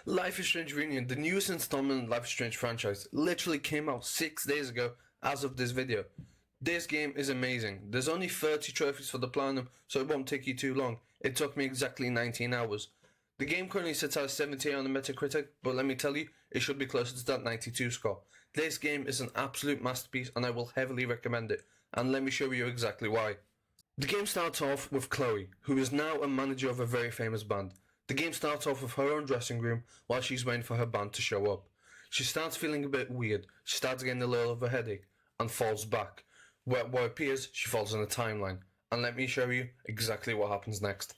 Life is Strange Reunion, the newest installment in Life is Strange franchise, literally came out 6 days ago as of this video. This game is amazing. There's only 30 trophies for the platinum, so it won't take you too long. It took me exactly 19 hours. The game currently sits at 78 on the Metacritic, but let me tell you, it should be closer to that 92 score. This game is an absolute masterpiece and I will heavily recommend it, and let me show you exactly why. The game starts off with Chloe, who is now a manager of a very famous band. The game starts off with her own dressing room while she's waiting for her band to show up. She starts feeling a bit weird, she starts getting a little of a headache, and falls back. What appears, she falls in a timeline. And let me show you exactly what happens next.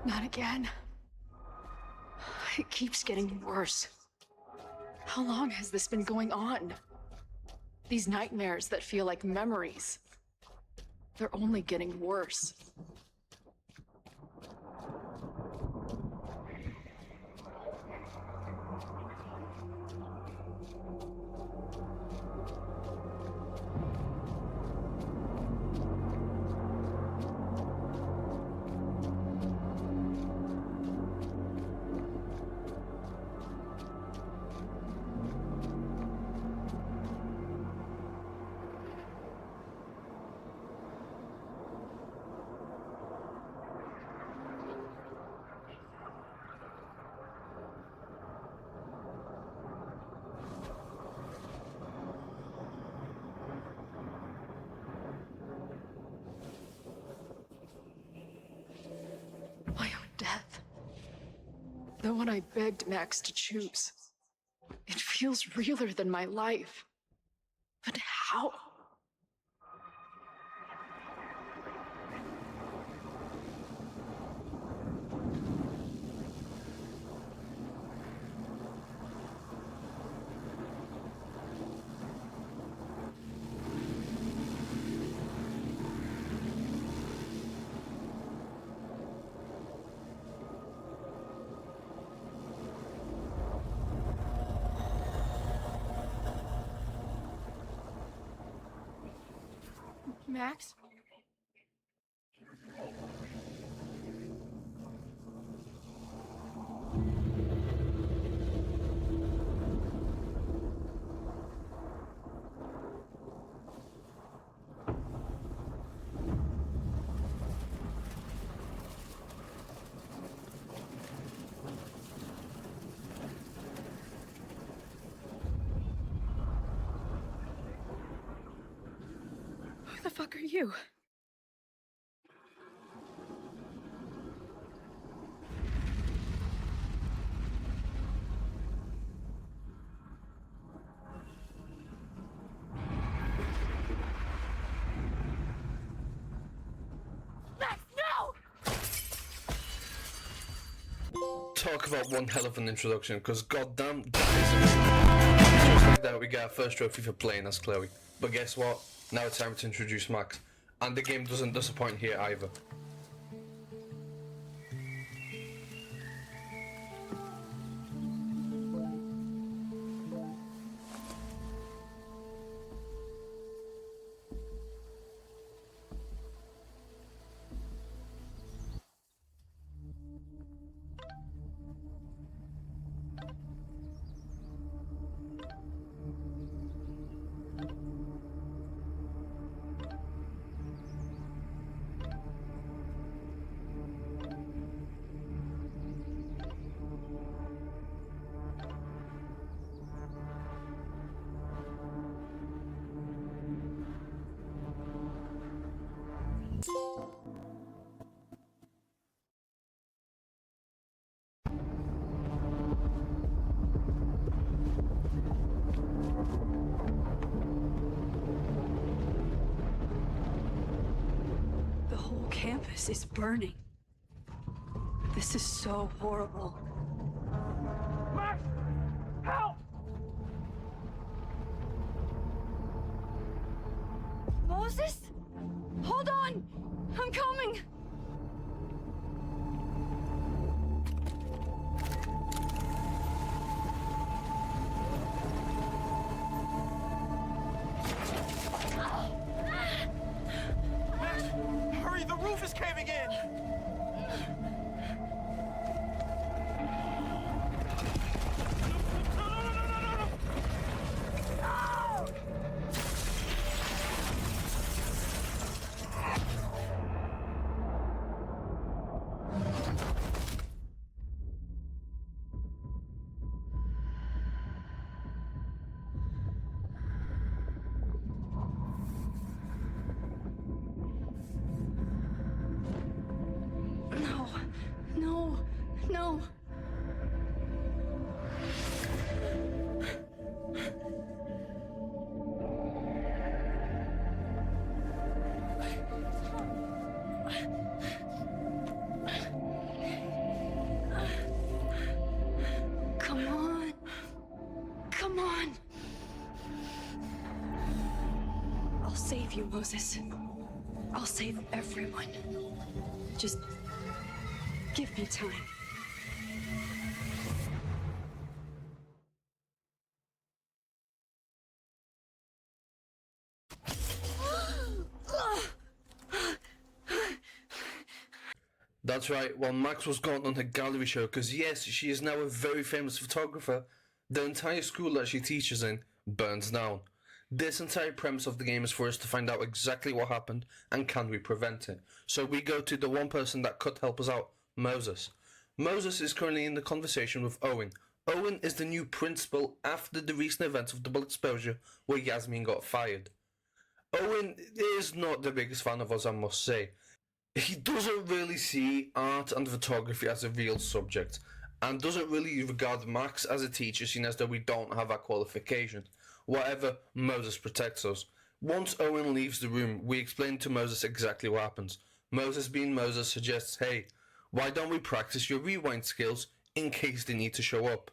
Not again. It keeps getting worse. How long has this been going on? These nightmares that feel like memories. They're only getting worse. My own death. The one I begged Max to choose. It feels realer than my life. But how? Max? Who the fuck are you? Max, no! Talk about one hell of an introduction, because goddamn, that is amazing. Just like that, we get our first trophy for playing as Chloe. But guess what? Now it's time to introduce Max. And the game doesn't disappoint here either. The whole campus is burning. This is so horrible. Max! Help! Moses? Hold on! I'm coming! Max, hurry! The roof is caving in! No, no, no. Come on. Come on. I'll save you, Moses. I'll save everyone. Just give me time. That's right, while Max was gone on her gallery show, because yes, she is now a very famous photographer, the entire school that she teaches in burns down. This entire premise of the game is for us to find out exactly what happened and can we prevent it. So we go to the one person that could help us out, Moses. Moses is currently in the conversation with Owen. Owen is the new principal after the recent events of double exposure where Yasmin got fired. Owen is not the biggest fan of us, I must say. He doesn't really see art and photography as a real subject, and doesn't really regard Max as a teacher, seeing as though we don't have our qualifications. Whatever, Moses protects us. Once Owen leaves the room, we explain to Moses exactly what happens. Moses, being Moses, suggests, hey, why don't we practice your rewind skills in case they need to show up?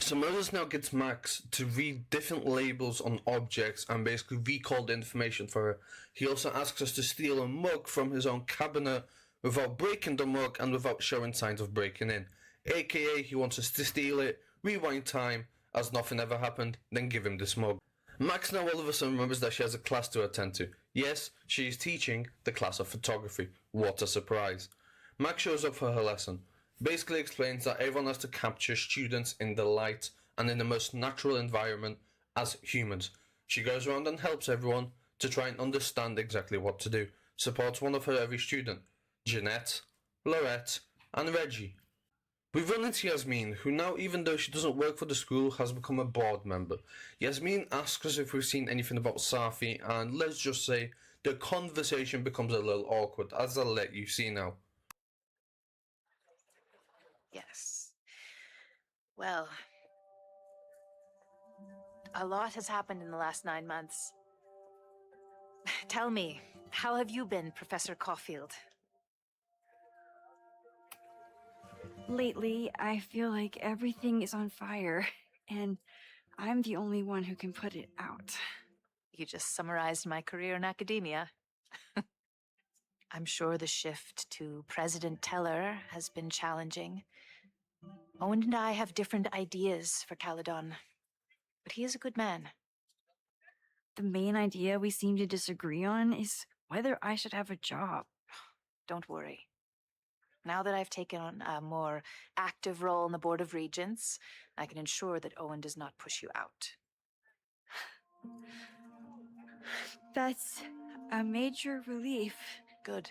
So Moses now gets Max to read different labels on objects and basically recall the information for her. He also asks us to steal a mug from his own cabinet without breaking the mug and without showing signs of breaking in. AKA, he wants us to steal it, rewind time, as nothing ever happened, then give him this mug. Max now all of a sudden remembers that she has a class to attend to. Yes, she is teaching the class of photography. What a surprise. Max shows up for her lesson. Basically explains that everyone has to capture students in the light and in the most natural environment as humans. She goes around and helps everyone to try and understand exactly what to do. Supports one of her every student, Jeanette, Laurette, and Reggie. We run into Yasmin, who now, even though she doesn't work for the school, has become a board member. Yasmin asks us if we've seen anything about Safi, and let's just say the conversation becomes a little awkward, as I'll let you see now. Yes. Well, a lot has happened in the last 9 months. Tell me, how have you been, Professor Caulfield? Lately, I feel like everything is on fire, and I'm the only one who can put it out. You just summarized my career in academia. I'm sure the shift to President Teller has been challenging. Owen and I have different ideas for Caledon, but he is a good man. The main idea we seem to disagree on is whether I should have a job. Don't worry. Now that I've taken on a more active role in the Board of Regents, I can ensure that Owen does not push you out. That's a major relief. Good.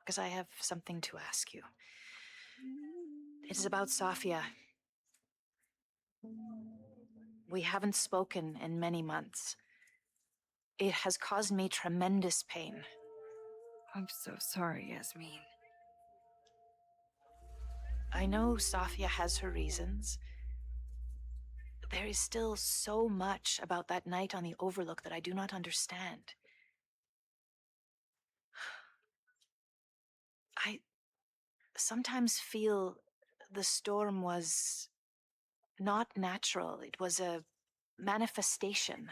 Because I have something to ask you. It is about Safia. We haven't spoken in many months. It has caused me tremendous pain. I'm so sorry, Yasmin. I know Safia has her reasons. There is still so much about that night on the Overlook that I do not understand. I sometimes feel the storm was not natural. It was a manifestation.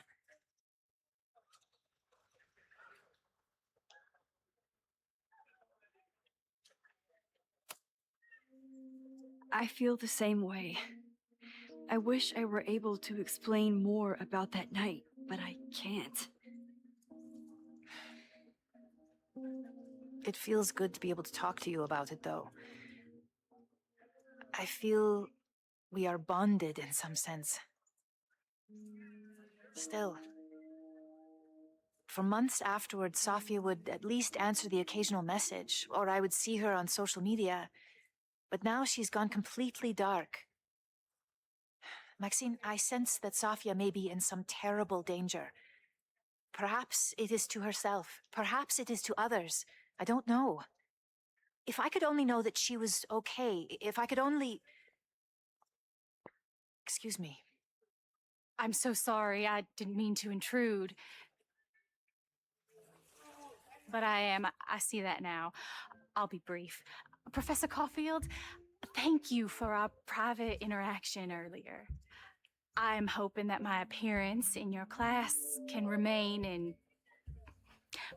I feel the same way. I wish I were able to explain more about that night, but I can't. It feels good to be able to talk to you about it, though. I feel we are bonded in some sense. Still, for months afterwards, Safia would at least answer the occasional message, or I would see her on social media. But now she's gone completely dark. Maxine, I sense that Safia may be in some terrible danger. Perhaps it is to herself. Perhaps it is to others. I don't know. If I could only know that she was okay, if I could only... Excuse me. I'm so sorry. I didn't mean to intrude. But I see that now. I'll be brief. Professor Caulfield, thank you for our private interaction earlier. I'm hoping that my appearance in your class can remain in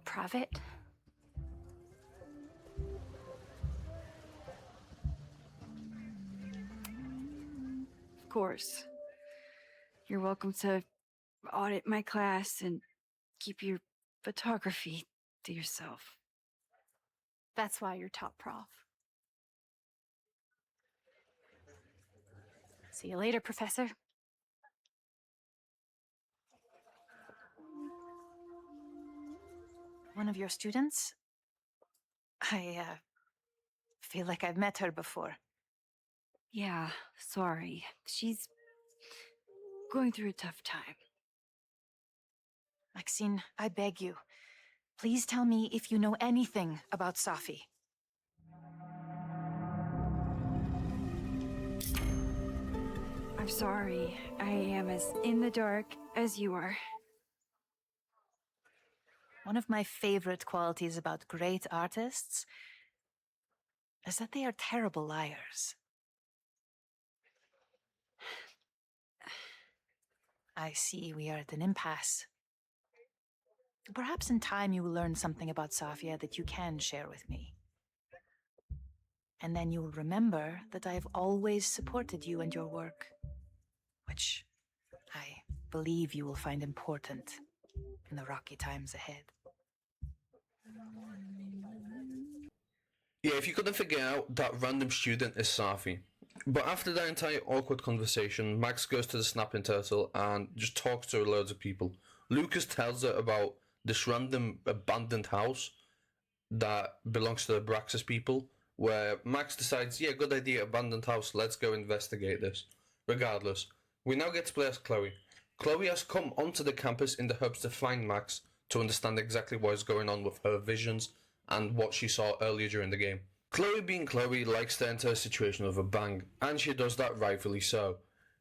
private. Of course. You're welcome to audit my class and keep your photography to yourself. That's why you're top prof. See you later, Professor. One of your students? I feel like I've met her before. Yeah, sorry. She's going through a tough time. Maxine, I beg you. Please tell me if you know anything about Safi. I'm sorry. I am as in the dark as you are. One of my favorite qualities about great artists is that they are terrible liars. I see we are at an impasse. Perhaps in time you will learn something about Safia that you can share with me. And then you will remember that I have always supported you and your work, which I believe you will find important in the rocky times ahead. Yeah, if you couldn't figure out, that random student is Safi. But after that entire awkward conversation, Max goes to the Snapping Turtle and just talks to loads of people. Lucas tells her about this random abandoned house that belongs to the Braxis people, where Max decides, yeah, good idea, abandoned house, let's go investigate this. Regardless, we now get to play as Chloe. Chloe has come onto the campus in the hopes to find Max to understand exactly what is going on with her visions and what she saw earlier during the game. Chloe, being Chloe, likes to enter a situation with a bang, and she does that rightfully so.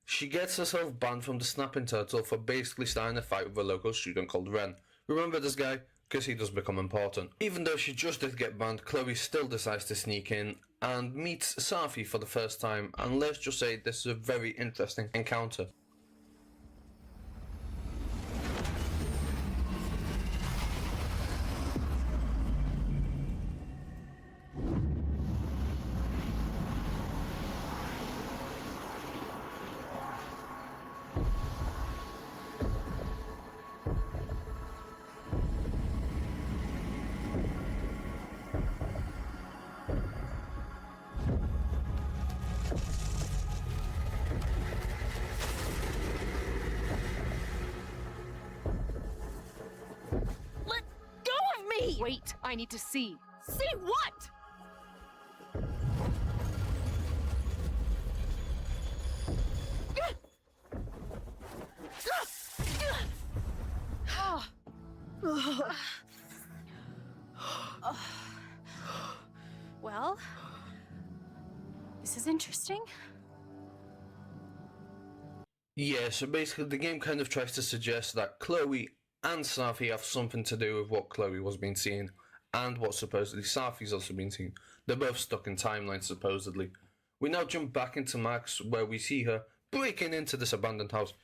She gets herself banned from the Snapping Turtle for basically starting a fight with a local student called Ren. Remember this guy? Because he does become important. Even though she just did get banned, Chloe still decides to sneak in and meets Safi for the first time, and let's just say this is a very interesting encounter. Let go of me! Wait, I need to see. See what? Well, this is interesting. Yeah, so basically the game kind of tries to suggest that Chloe and Safi have something to do with what Chloe was being seen and what supposedly Safi's also been seen. They're both stuck in timelines, supposedly. We now jump back into Max, where we see her breaking into this abandoned house,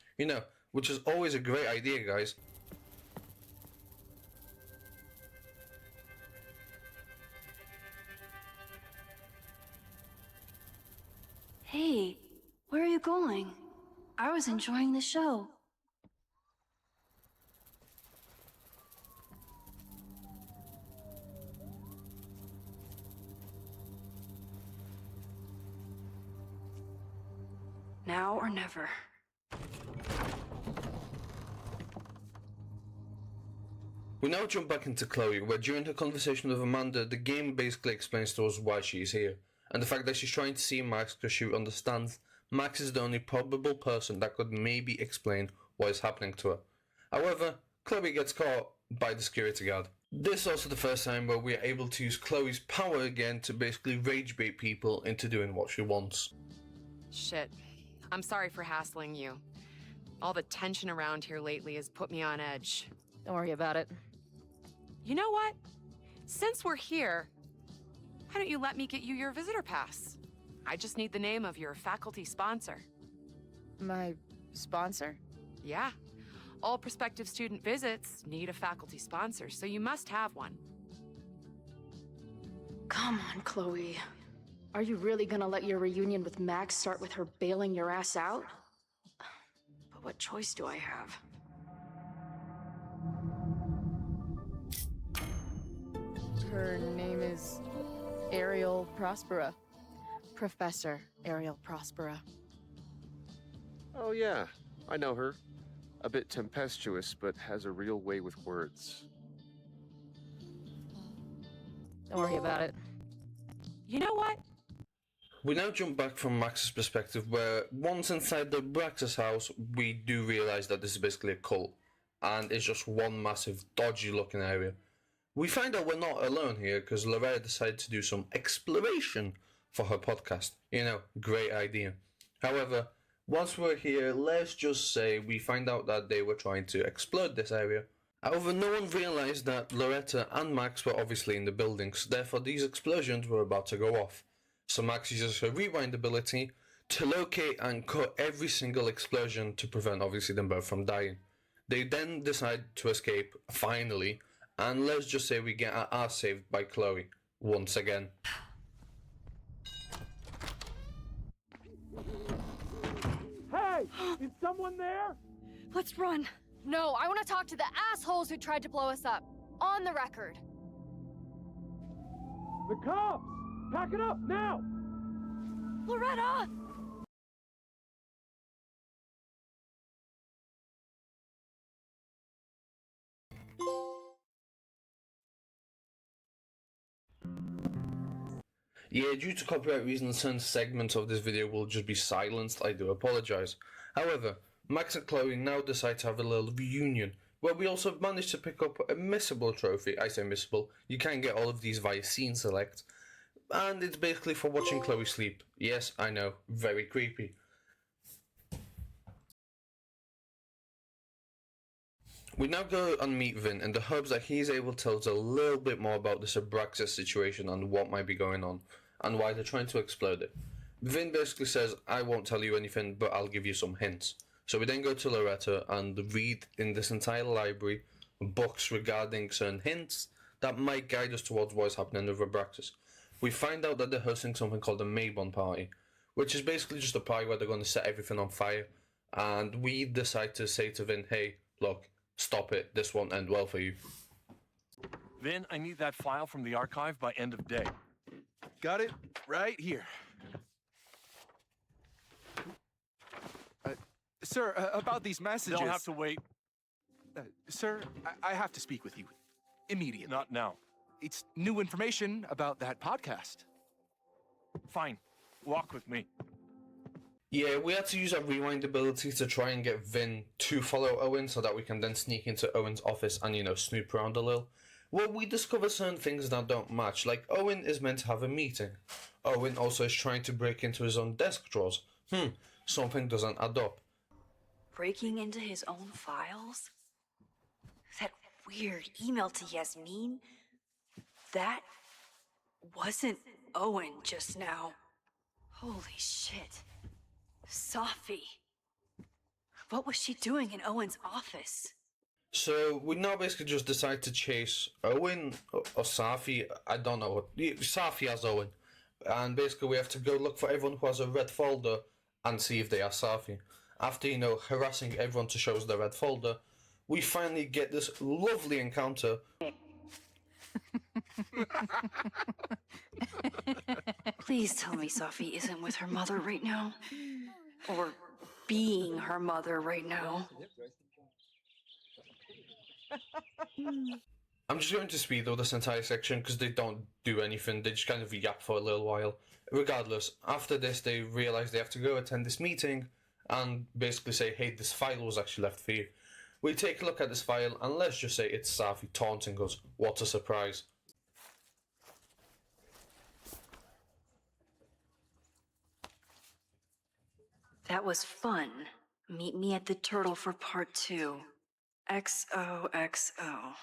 which is always a great idea, guys. Hey, where are you going? I was enjoying the show. Now or never. We now jump back into Chloe, where during her conversation with Amanda, the game basically explains to us why she's here, and the fact that she's trying to see Max because she understands Max is the only probable person that could maybe explain what is happening to her. However, Chloe gets caught by the security guard. This is also the first time where we are able to use Chloe's power again to basically rage bait people into doing what she wants. Shit. I'm sorry for hassling you. All the tension around here lately has put me on edge. Don't worry about it. You know what? Since we're here, why don't you let me get you your visitor pass? I just need the name of your faculty sponsor. My sponsor? Yeah. All prospective student visits need a faculty sponsor, so you must have one. Come on, Chloe. Are you really gonna let your reunion with Max start with her bailing your ass out? But what choice do I have? Her name is Ariel Prospera. Professor Ariel Prospera. Oh yeah, I know her. A bit tempestuous, but has a real way with words. Don't worry about it. You know what? We now jump back from Max's perspective, where once inside the Braxis house, we do realise that this is basically a cult, and it's just one massive dodgy looking area. We find out we're not alone here because Loretta decided to do some exploration for her podcast. You know, great idea. However, once we're here, let's just say we find out that they were trying to explode this area. However, no one realised that Loretta and Max were obviously in the buildings, therefore these explosions were about to go off. So Max uses her rewind ability to locate and cut every single explosion to prevent obviously them both from dying. They then decide to escape, finally, and let's just say we get our ass saved by Chloe, once again. Hey! Is someone there? Let's run. No, I want to talk to the assholes who tried to blow us up. On the record. The cops! Pack it up, now! Loretta! Yeah, due to copyright reasons, certain segments of this video will just be silenced. I do apologise. However, Max and Chloe now decide to have a little reunion, where we also managed to pick up a missable trophy. I say missable, you can get all of these via Scene Select, and it's basically for watching Chloe sleep. Yes, I know, very creepy. We now go and meet Vin in the hopes that he's able to tell us a little bit more about this Abraxas situation and what might be going on, and why they're trying to explode it. Vin basically says, I won't tell you anything, but I'll give you some hints. So we then go to Loretta and read in this entire library books regarding certain hints that might guide us towards what is happening with Abraxas. We find out that they're hosting something called the Maybon Party, which is basically just a party where they're going to set everything on fire, and we decide to say to Vin, hey, look, stop it, this won't end well for you. Vin, I need that file from the archive by end of day. Got it right here. Sir, about these messages... They'll have to wait. Sir, I have to speak with you immediately. Not now. It's new information about that podcast. Fine. Walk with me. Yeah, we had to use our rewind ability to try and get Vin to follow Owen so that we can then sneak into Owen's office and, you know, snoop around a little. Well, we discover certain things that don't match, like Owen is meant to have a meeting. Owen also is trying to break into his own desk drawers. Something doesn't add up. Breaking into his own files? That weird email to Yasmin? That wasn't Owen just now. Holy shit. Safi. What was she doing in Owen's office? So we now basically just decide to chase Owen or Safi, I don't know, Safi as Owen, and basically we have to go look for everyone who has a red folder and see if they are Safi. After, you know, harassing everyone to show us the red folder, we finally get this lovely encounter. Please tell me Safi isn't with her mother right now. Or being her mother right now. I'm just going to speed through this entire section because they don't do anything. They just kind of yap for a little while. Regardless, after this, they realize they have to go attend this meeting and basically say, hey, this file was actually left for you. We take a look at this file and let's just say it's Safi taunting us. What a surprise. That was fun. Meet me at the Turtle for part 2. XOXO.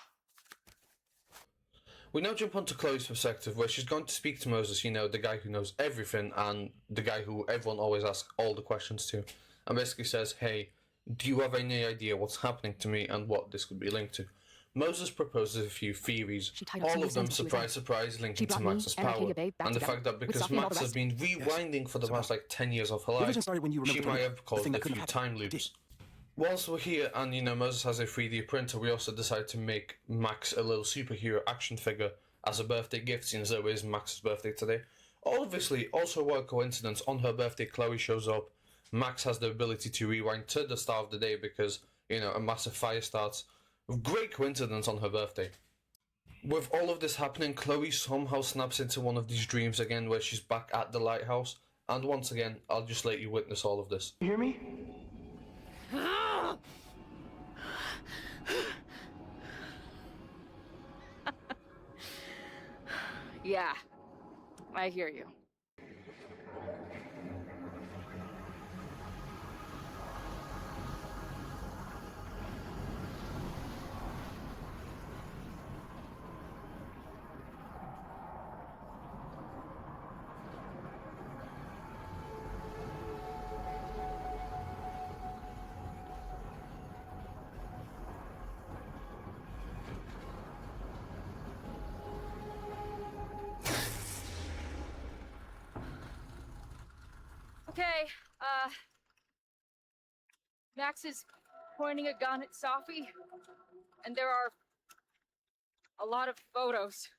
We now jump onto Chloe's perspective, where she's going to speak to Moses, you know, the guy who knows everything and the guy who everyone always asks all the questions to, and basically says, hey, do you have any idea what's happening to me and what this could be linked to? Moses proposes a few theories, all of them, surprise, linking to Max's power, and the fact that because Max has been rewinding for the past like 10 years of her life, she might have caused a few time loops. Whilst we're here and, you know, Moses has a 3D printer, we also decided to make Max a little superhero action figure as a birthday gift, since it is Max's birthday today. Obviously, also what coincidence, on her birthday Chloe shows up. Max has the ability to rewind to the start of the day because, you know, a massive fire starts. Great coincidence on her birthday. With all of this happening, Chloe somehow snaps into one of these dreams again where she's back at the lighthouse, and once again, I'll just let you witness all of this. You hear me? Yeah, I hear you. Okay, Max is pointing a gun at Safi, and there are a lot of photos.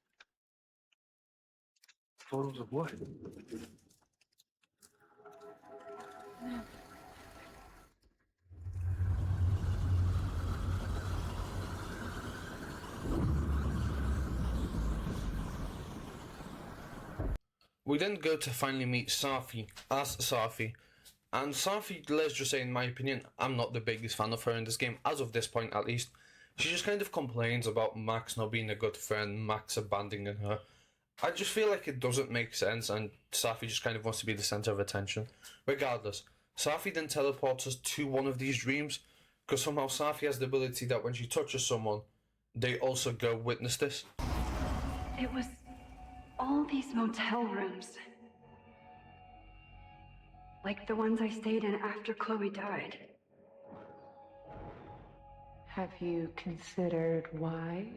Photos of what? We then go to finally meet Safi as Safi, and Safi, let's just say in my opinion, I'm not the biggest fan of her in this game, as of this point at least. She just kind of complains about Max not being a good friend, Max abandoning her. I just feel like it doesn't make sense, and Safi just kind of wants to be the centre of attention. Regardless, Safi then teleports us to one of these dreams, because somehow Safi has the ability that when she touches someone, they also go witness this. It was all these motel rooms. Like the ones I stayed in after Chloe died. Have you considered why?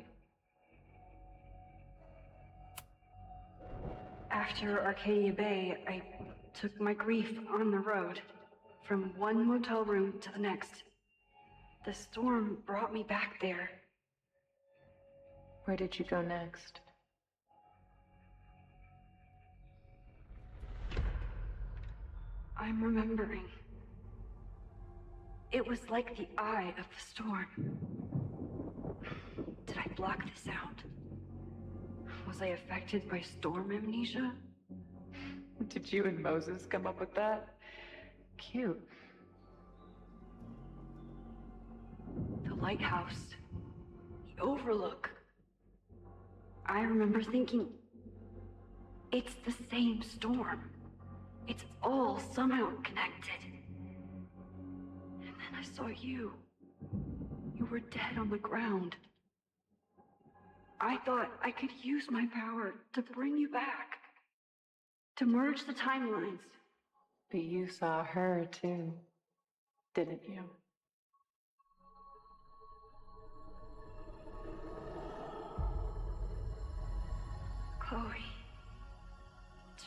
After Arcadia Bay, I took my grief on the road, from one motel room to the next. The storm brought me back there. Where did you go next? I'm remembering. It was like the eye of the storm. Did I block this out? Was I affected by storm amnesia? Did you and Moses come up with that? Cute. The lighthouse. The overlook. I remember thinking, it's the same storm. It's all somehow connected. And then I saw you. You were dead on the ground. I thought I could use my power to bring you back. To merge the timelines. But you saw her too, didn't you? Chloe.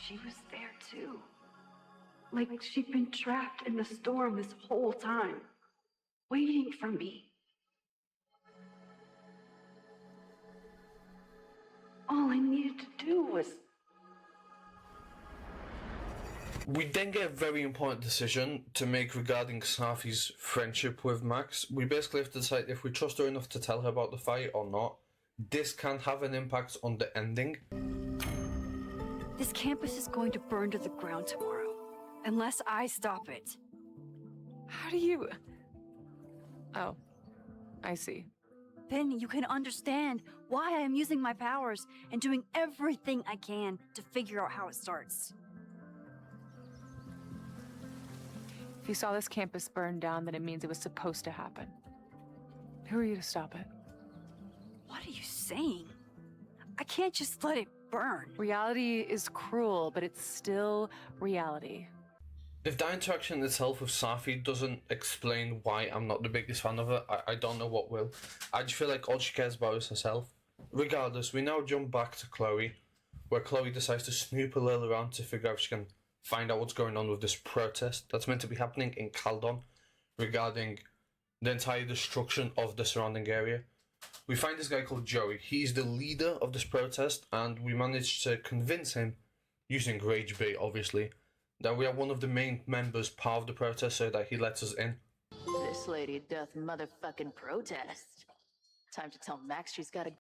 she was there too. Like she'd been trapped in the storm this whole time, waiting for me. All I needed to do was... We then get a very important decision to make regarding Safi's friendship with Max. We basically have to decide if we trust her enough to tell her about the fight or not. This can have an impact on the ending. This campus is going to burn to the ground tomorrow, unless I stop it. How do you... Oh, I see. Then you can understand why I am using my powers and doing everything I can to figure out how it starts. If you saw this campus burn down, then it means it was supposed to happen. Who are you to stop it? What are you saying? I can't just let it burn. Reality is cruel, but it's still reality. If the interaction itself with Safi doesn't explain why I'm not the biggest fan of her, I don't know what will. I just feel like all she cares about is herself. Regardless, we now jump back to Chloe, where Chloe decides to snoop a little around to figure out if she can find out what's going on with this protest that's meant to be happening in Caldon regarding the entire destruction of the surrounding area. We find this guy called Joey. He's the leader of this protest, and we managed to convince him, using rage bait obviously, that we are one of the main members part of the protest so that he lets us in. This lady doth motherfucking protest. Time to tell Max she's gotta...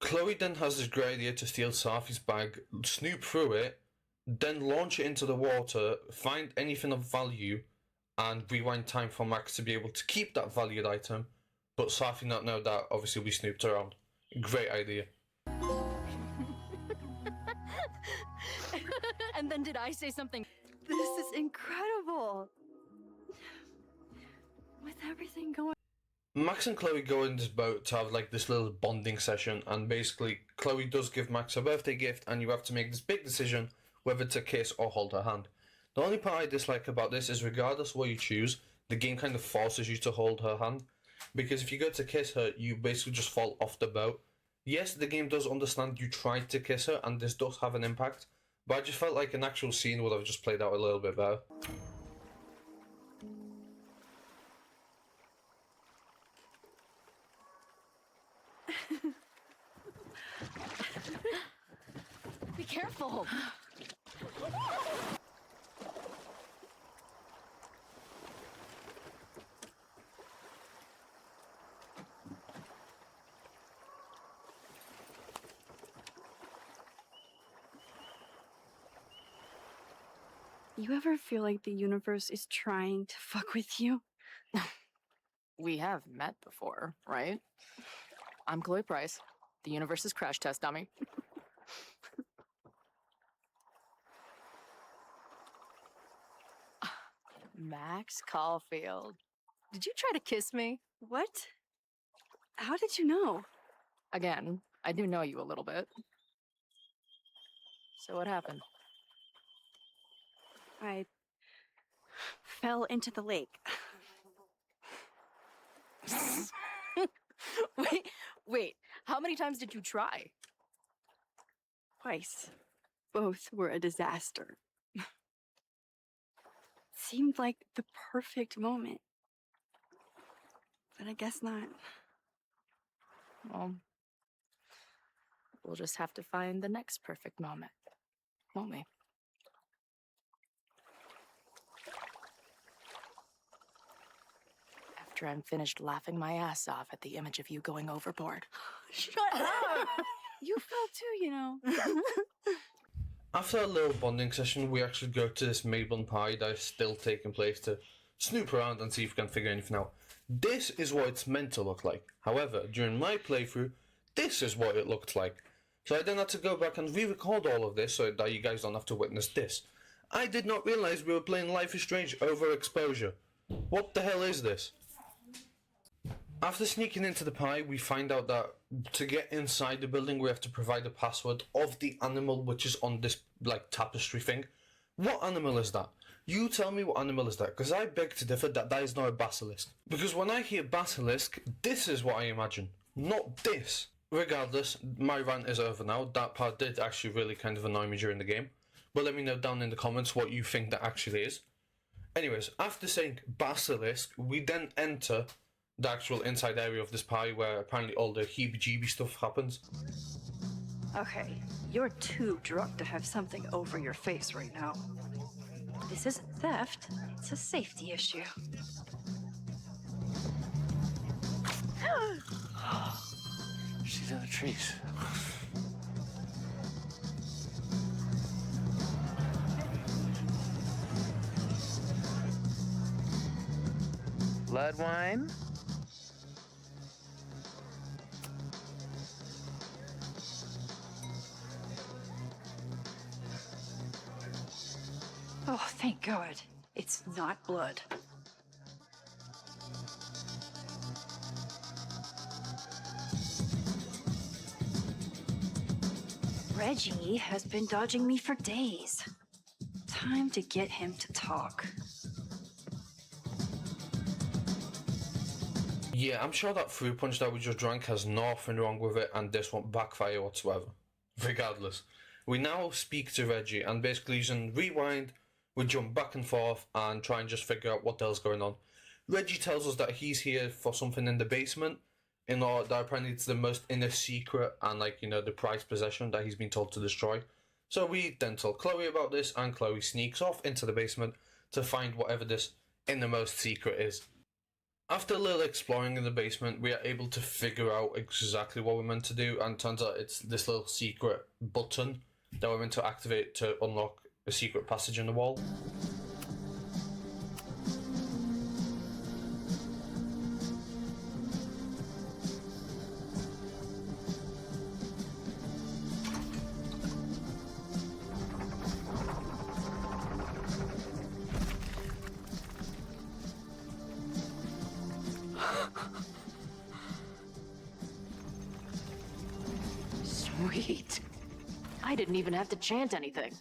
Chloe then has this great idea to steal Safi's bag, snoop through it, then launch it into the water, find anything of value, and rewind time for Max to be able to keep that valued item, but Safi not know that obviously we snooped around. Great idea. And then did I say something? This is incredible. With everything going... Max and Chloe go in this boat to have like this little bonding session, and basically Chloe does give Max a birthday gift, and you have to make this big decision whether to kiss or hold her hand. The only part I dislike about this is regardless of what you choose, the game kind of forces you to hold her hand, because if you go to kiss her, you basically just fall off the boat. Yes, the game does understand you tried to kiss her, and this does have an impact, but I just felt like an actual scene would have just played out a little bit better. Be careful! You ever feel like the universe is trying to fuck with you? We have met before, right? I'm Chloe Price, the universe's crash test dummy. Max Caulfield. Did you try to kiss me? What? How did you know? Again, I do know you a little bit. So what happened? I fell into the lake. Wait, how many times did you try? Twice. Both were a disaster. Seemed like the perfect moment. But I guess not. Well, we'll just have to find the next perfect moment, won't we? After I'm finished laughing my ass off at the image of you going overboard. Shut up! You fell too, you know. After a little bonding session, we actually go to this Mablin Pie that is still taking place to snoop around and see if we can figure anything out. This is what it's meant to look like. However, during my playthrough, this is what it looked like. So I then had to go back and re-record all of this so that you guys don't have to witness this. I did not realize we were playing Life is Strange Overexposure. What the hell is this? After sneaking into the pie, we find out that to get inside the building, we have to provide a password of the animal which is on this, like, tapestry thing. What animal is that? You tell me what animal is that, because I beg to differ that that is not a basilisk. Because when I hear basilisk, this is what I imagine, not this. Regardless, my rant is over now. That part did actually really kind of annoy me during the game. but let me know down in the comments what you think that actually is. Anyways, after saying basilisk, we then enter the actual inside area of this party where apparently all the heebie-jeebie stuff happens. Okay, you're too drunk to have something over your face right now. This isn't theft, it's a safety issue. She's in the trees. Blood wine? Oh, thank God. It's not blood. Reggie has been dodging me for days. Time to get him to talk. Yeah, I'm sure that fruit punch that we just drank has nothing wrong with it, and this won't backfire whatsoever. Regardless, we now speak to Reggie, and basically using rewind, we jump back and forth and try and just figure out what the hell's going on. Reggie tells us that he's here for something in the basement, in order that apparently it's the most inner secret and, like, you know, the prized possession that he's been told to destroy. So we then tell Chloe about this, and Chloe sneaks off into the basement to find whatever this innermost secret is. After a little exploring in the basement, we are able to figure out exactly what we're meant to do, and turns out it's this little secret button that we're meant to activate to unlock a secret passage in the wall. Sweet. I didn't even have to chant anything.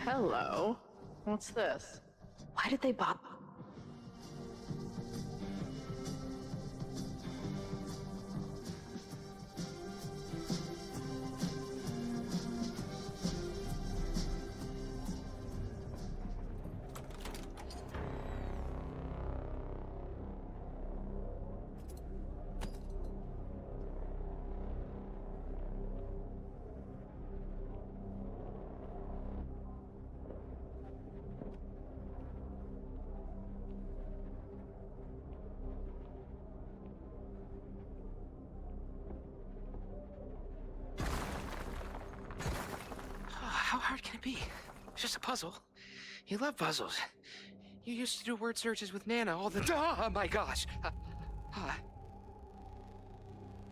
Hello. What's this? Why did they bother? How hard can it be? It's just a puzzle. You love puzzles. You used to do word searches with Nana all the time. Oh my gosh.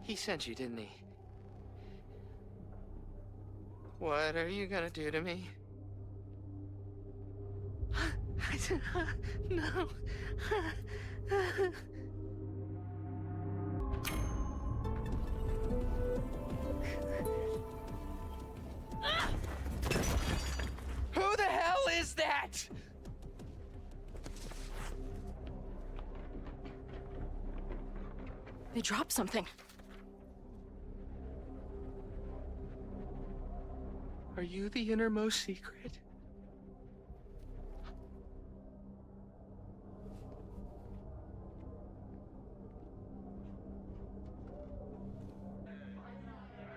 He sent you, didn't he? What are you gonna do to me? No. Who the hell is that? They dropped something. Are you the innermost secret?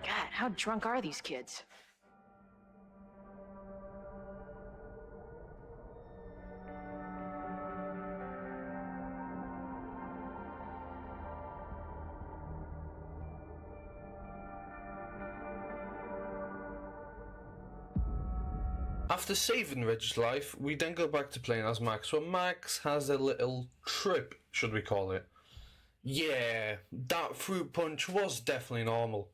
God, how drunk are these kids? After saving Reggie's life, we then go back to playing as Max, where Max has a little trip, should we call it. Yeah, that fruit punch was definitely normal.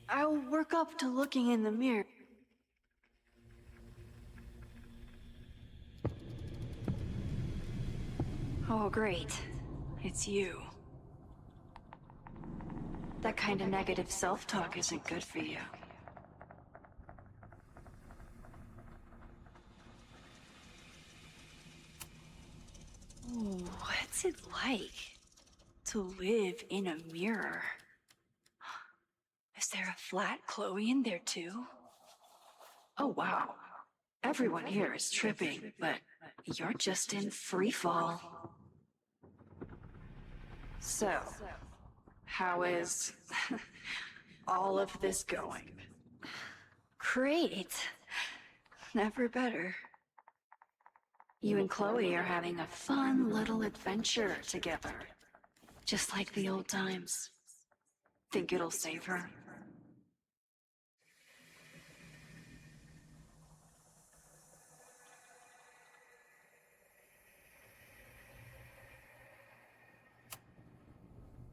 I'll work up to looking in the mirror. Oh, great. It's you. That kind of negative self-talk isn't good for you. it like to live in a mirror? Is there a flat Chloe in there too? Oh wow. Everyone here is tripping, but you're just in free fall. So, how is all of this going? Great. Never better. You and Chloe are having a fun little adventure together. Just like the old times. Think it'll save her?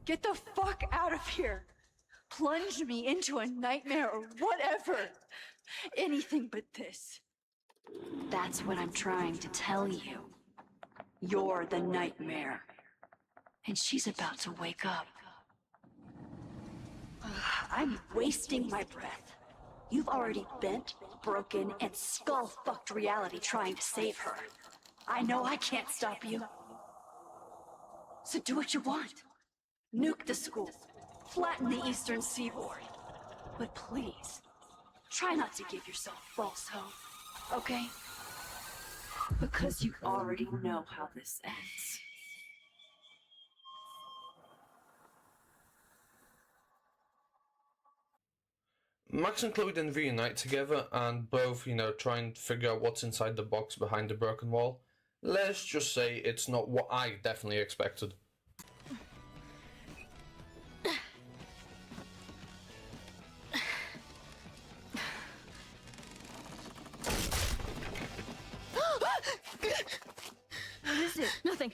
Get the fuck out of here! Plunge me into a nightmare or whatever! Anything but this. That's what I'm trying to tell you. You're the nightmare. And she's about to wake up. I'm wasting my breath. You've already bent, broken, and skull-fucked reality trying to save her. I know I can't stop you. So do what you want. Nuke the school. Flatten the eastern seaboard. But please, try not to give yourself false hope, okay? Because you already know how this ends. Max and Chloe then reunite together and both, try and figure out what's inside the box behind the broken wall. Let's just say it's not what I definitely expected. What is it? Nothing.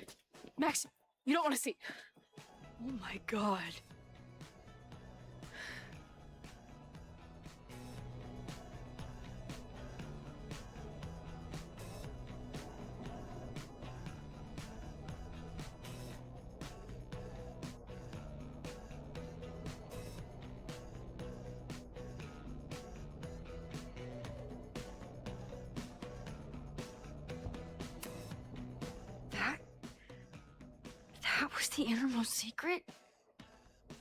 Max, you don't want to see. Oh my god. That was the innermost secret?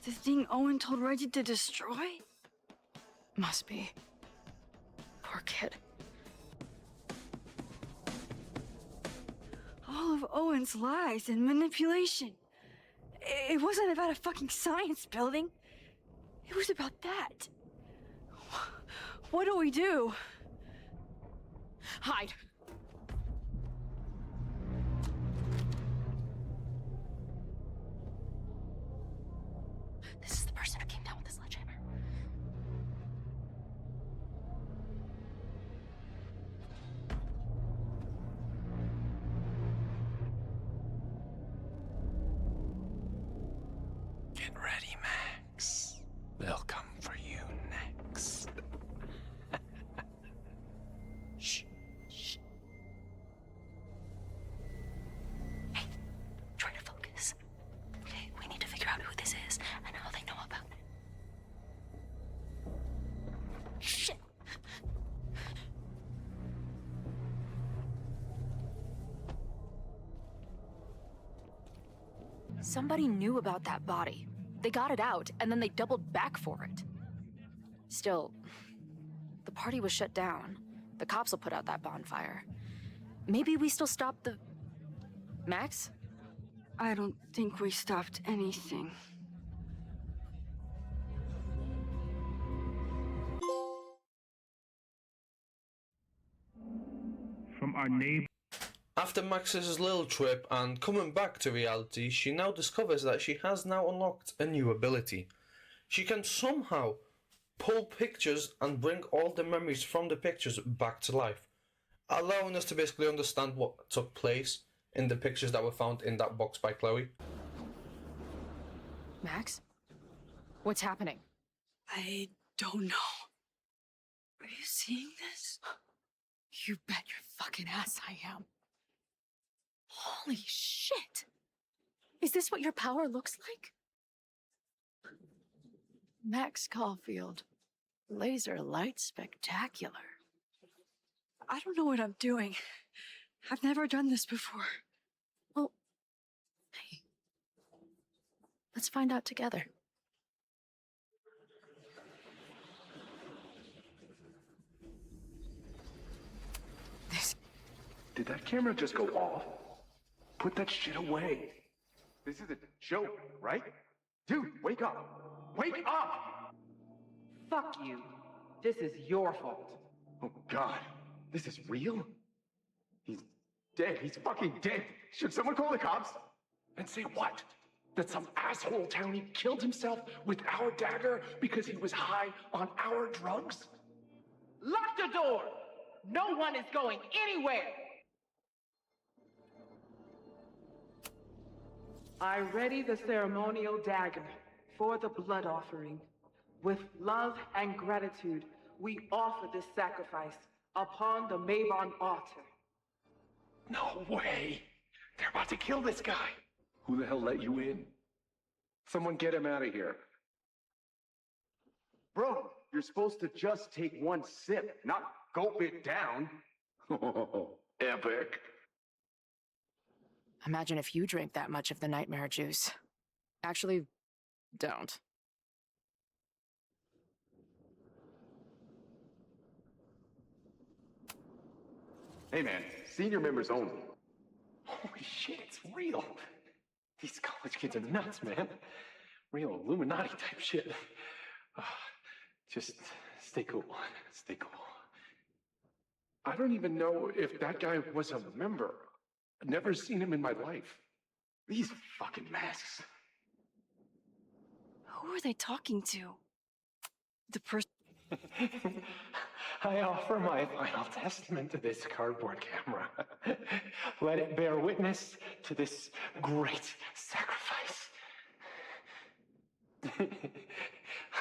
The thing Owen told Reggie to destroy? Must be. Poor kid. All of Owen's lies and manipulation. It wasn't about a fucking science building. It was about that. What do we do? Hide. This is the person who came down with the sledgehammer. Get ready, Max. They'll come for you next. Shh. Shh. Hey, try to focus. Okay, we need to figure out who this is and how they know about it. Shit. Somebody knew about that body. They got it out, and then they doubled back for it. Still, the party was shut down. The cops will put out that bonfire. Maybe we still stopped the... Max? I don't think we stopped anything. From our neighbor. After Max's little trip and coming back to reality, she now discovers that she has now unlocked a new ability. She can somehow pull pictures and bring all the memories from the pictures back to life, allowing us to basically understand what took place in the pictures that were found in that box by Chloe. Max? What's happening? I don't know. Are you seeing this? You bet your fucking ass I am. Holy shit! Is this what your power looks like? Max Caulfield. Laser light spectacular. I don't know what I'm doing. I've never done this before. Well, hey, Let's find out together. Did that camera just go off? Put that shit away. This is a joke, right? Dude, wake up! Wake up! Fuck you. This is your fault. Oh God, this is real? He's dead. He's fucking dead. Should someone call the cops? And say what? That some asshole townie killed himself with our dagger because he was high on our drugs? Lock the door! No one is going anywhere! I ready the ceremonial dagger for the blood offering. With love and gratitude, we offer this sacrifice upon the Mabon altar. No way! They're about to kill this guy! Who the hell let you in? Someone get him out of here. Bro, you're supposed to just take one sip, not gulp it down. Oh, epic. Imagine if you drank that much of the nightmare juice. Actually, don't. Hey man, senior members only. Holy shit, it's real. These college kids are nuts, man. Real Illuminati type shit. Just stay cool. Stay cool. I don't even know if that guy was a member. I've never seen him in my life. These fucking masks. Who are they talking to? The person. I offer my final testament to this cardboard camera. Let it bear witness to this great sacrifice.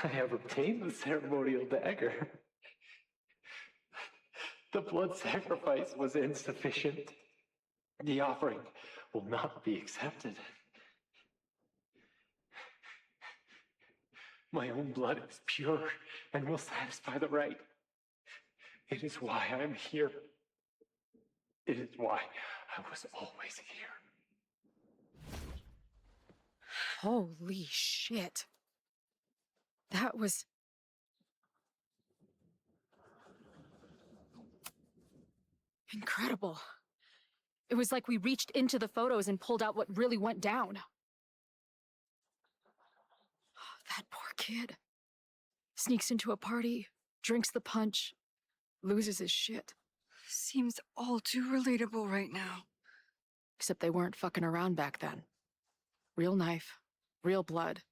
I have obtained the ceremonial dagger. The blood sacrifice was insufficient. The offering will not be accepted. My own blood is pure and will satisfy the rite. It is why I'm here. It is why I was always here. Holy shit. That was... incredible. It was like we reached into the photos and pulled out what really went down. That poor kid. Sneaks into a party, drinks the punch, loses his shit. Seems all too relatable right now. Except they weren't fucking around back then. Real knife, real blood,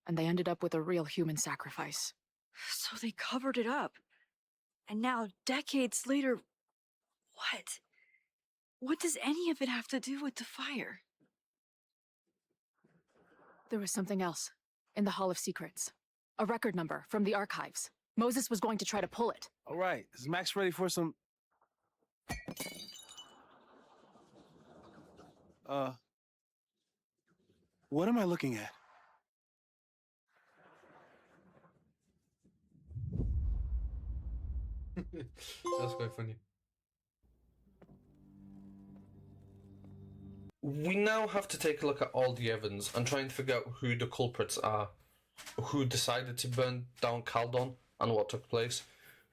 and they ended up with a real human sacrifice. So they covered it up. And now, decades later, what? What does any of it have to do with the fire? There was something else. In the Hall of Secrets. A record number from the archives. Moses was going to try to pull it. All right, is Max ready for some... what am I looking at? That's quite funny. We now have to take a look at all the evidence and try and figure out who the culprits are, who decided to burn down Caldon, and what took place.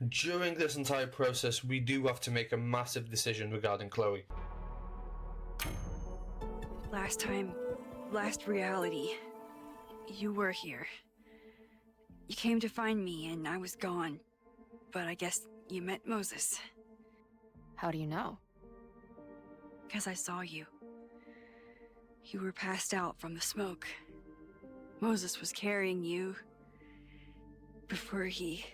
During this entire process, we do have to make a massive decision regarding Chloe. Last time, last reality, you were here. You came to find me and I was gone, but I guess you met Moses. How do you know? Because I saw you. You were passed out from the smoke. Moses was carrying you before he...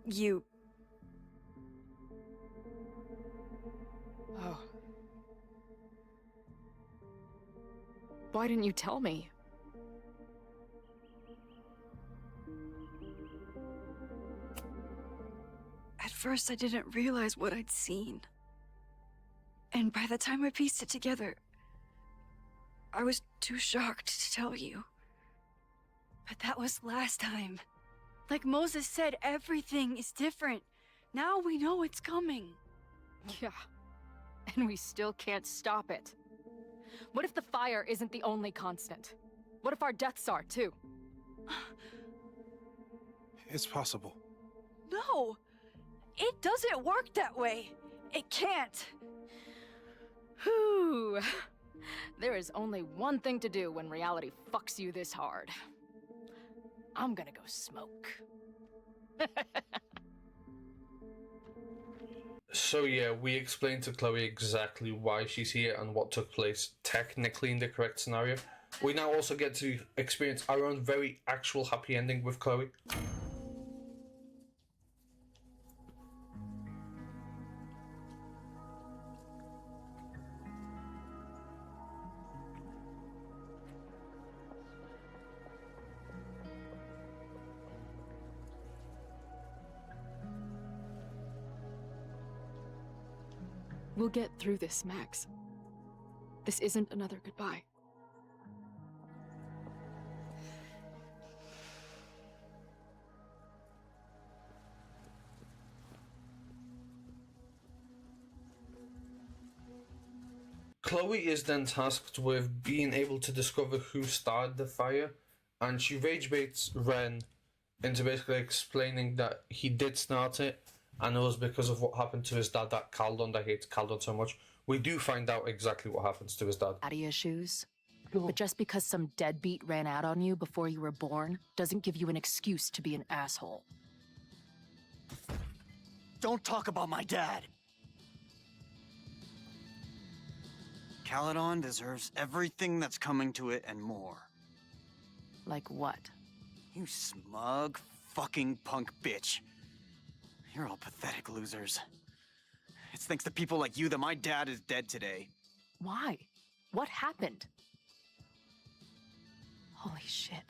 You... Oh. Why didn't you tell me? At first, I didn't realize what I'd seen. And by the time I pieced it together, I was too shocked to tell you. But that was last time. Like Moses said, everything is different. Now we know it's coming. Yeah. And we still can't stop it. What if the fire isn't the only constant? What if our deaths are, too? It's possible. No! It doesn't work that way. It can't. Whew. There is only one thing to do when reality fucks you this hard. I'm gonna go smoke. So yeah, we explained to Chloe exactly why she's here and what took place technically in the correct scenario. We now also get to experience our own very actual happy ending with Chloe. We'll get through this, Max. This isn't another goodbye. Chloe is then tasked with being able to discover who started the fire, and she rage baits Ren into basically explaining that he did start it, and it was because of what happened to his dad, that Caldon, that hates Caldon so much. We do find out exactly what happens to his dad. Daddy issues. But just because some deadbeat ran out on you before you were born doesn't give you an excuse to be an asshole. Don't talk about my dad! Caledon deserves everything that's coming to it and more. Like what? You smug, fucking punk bitch. You're all pathetic losers. It's thanks to people like you that my dad is dead today. Why? What happened? Holy shit.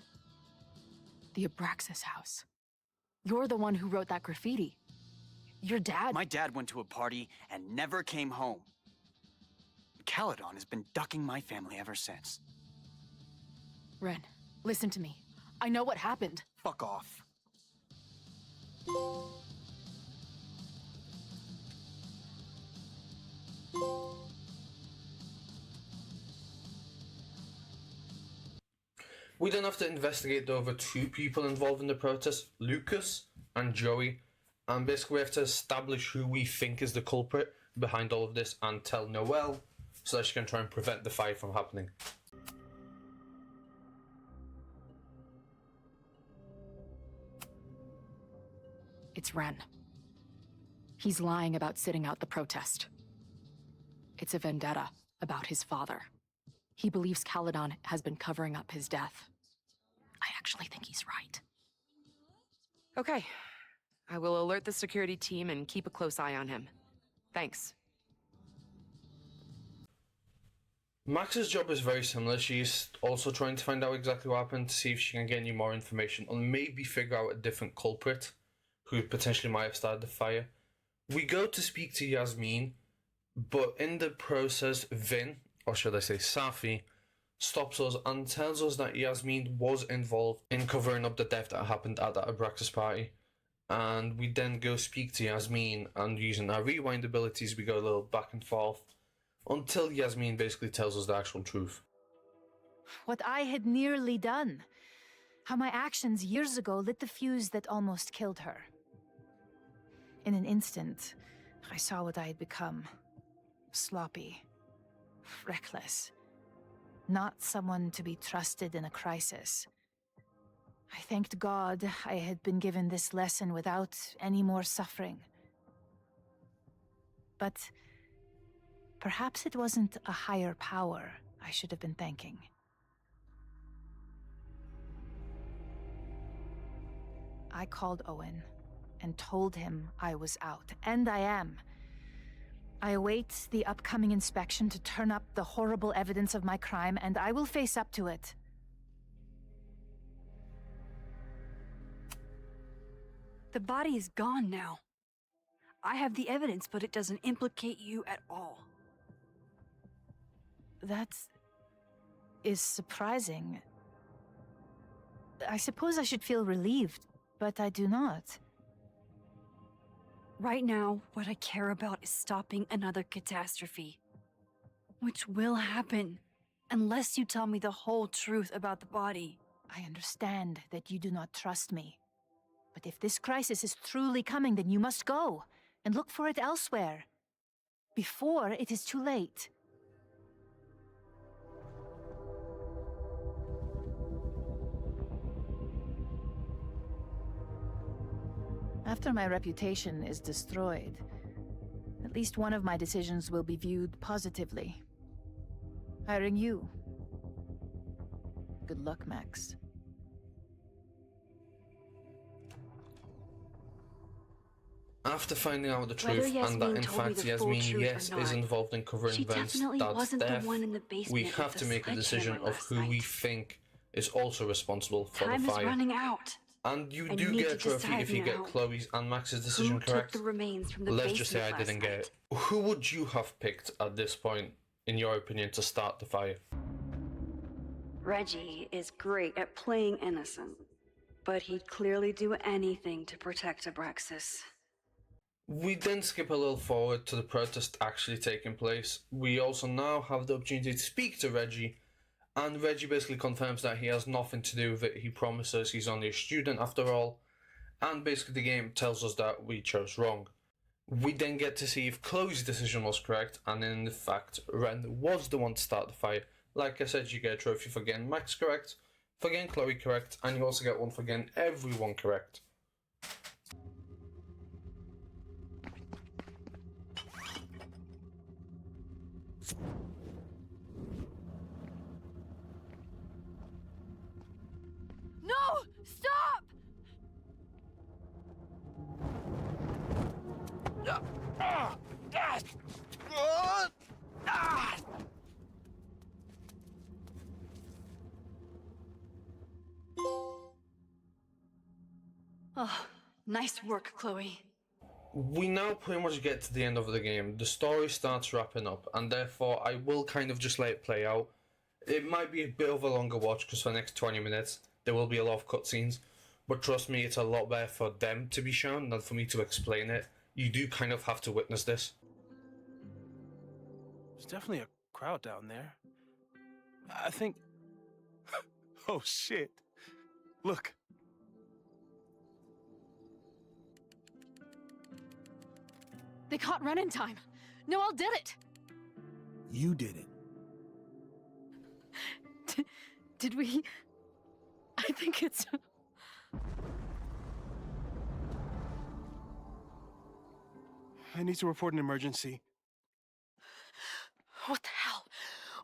The Abraxas house. You're the one who wrote that graffiti. Your dad— My dad went to a party and never came home. Caledon has been ducking my family ever since. Ren, listen to me. I know what happened. Fuck off. We then have to investigate the other two people involved in the protest, Lucas and Joey, and basically we have to establish who we think is the culprit behind all of this and tell Noelle so that she can try and prevent the fire from happening. It's Ren. He's lying about sitting out the protest. It's a vendetta about his father. He believes Caledon has been covering up his death. I actually think he's right. Okay. I will alert the security team and keep a close eye on him. Thanks. Max's job is very similar. She's also trying to find out exactly what happened to see if she can get any more information or maybe figure out a different culprit who potentially might have started the fire. We go to speak to Yasmin, but in the process, Vin, or should I say Safi, stops us and tells us that Yasmin was involved in covering up the death that happened at that Abraxas party. And we then go speak to Yasmin, and using our rewind abilities, we go a little back and forth until Yasmin basically tells us the actual truth. What I had nearly done. How my actions years ago lit the fuse that almost killed her. In an instant, I saw what I had become. Sloppy. Reckless. Not someone to be trusted in a crisis. I thanked God I had been given this lesson without any more suffering. But perhaps it wasn't a higher power I should have been thanking. I called Owen and told him I was out, and I am. I await the upcoming inspection to turn up the horrible evidence of my crime, and I will face up to it. The body is gone now. I have the evidence, but it doesn't implicate you at all. That is surprising. I suppose I should feel relieved, but I do not. Right now, what I care about is stopping another catastrophe. Which will happen. unless you tell me the whole truth about the body. I understand that you do not trust me. But if this crisis is truly coming, then you must go and look for it elsewhere. Before it is too late. After my reputation is destroyed, at least one of my decisions will be viewed positively. Hiring you. Good luck, Max. After finding out the Whether truth and that Yasmin in told me fact the full Yasmin, truth or yes, is not, involved in covering she Vince's definitely dad's wasn't the death, one in the basement we with have the to make a decision sledgehammer of last who we night. think is also responsible for Time the is fire. running out. And you I do need get to a trophy decide if you get now. Chloe's and Max's decision Who correct. took the remains from the Let's just say I basement didn't last get it. Who would you have picked at this point, in your opinion, to start the fire? Reggie is great at playing innocent, but he'd clearly do anything to protect Abraxas. We then skip a little forward to the protest actually taking place. We also now have the opportunity to speak to Reggie, and Reggie basically confirms that he has nothing to do with it. He promises he's only a student after all, and basically the game tells us that we chose wrong. We then get to see if Chloe's decision was correct, and in fact Ren was the one to start the fire. Like I said, you get a trophy for getting Max correct, for getting Chloe correct, and you also get one for getting everyone correct. No! Stop! Oh, nice work, Chloe. We now pretty much get to the end of the game. The story starts wrapping up, and therefore I will kind of just let it play out. It might be a bit of a longer watch because for the next 20 minutes there will be a lot of cutscenes, but trust me, it's a lot better for them to be shown than for me to explain it. You do kind of have to witness this. There's definitely a crowd down there. I think... Oh shit. Look. They caught Ren in time. Noel did it. You did it. Did we? I think it's... I need to report an emergency. What the hell?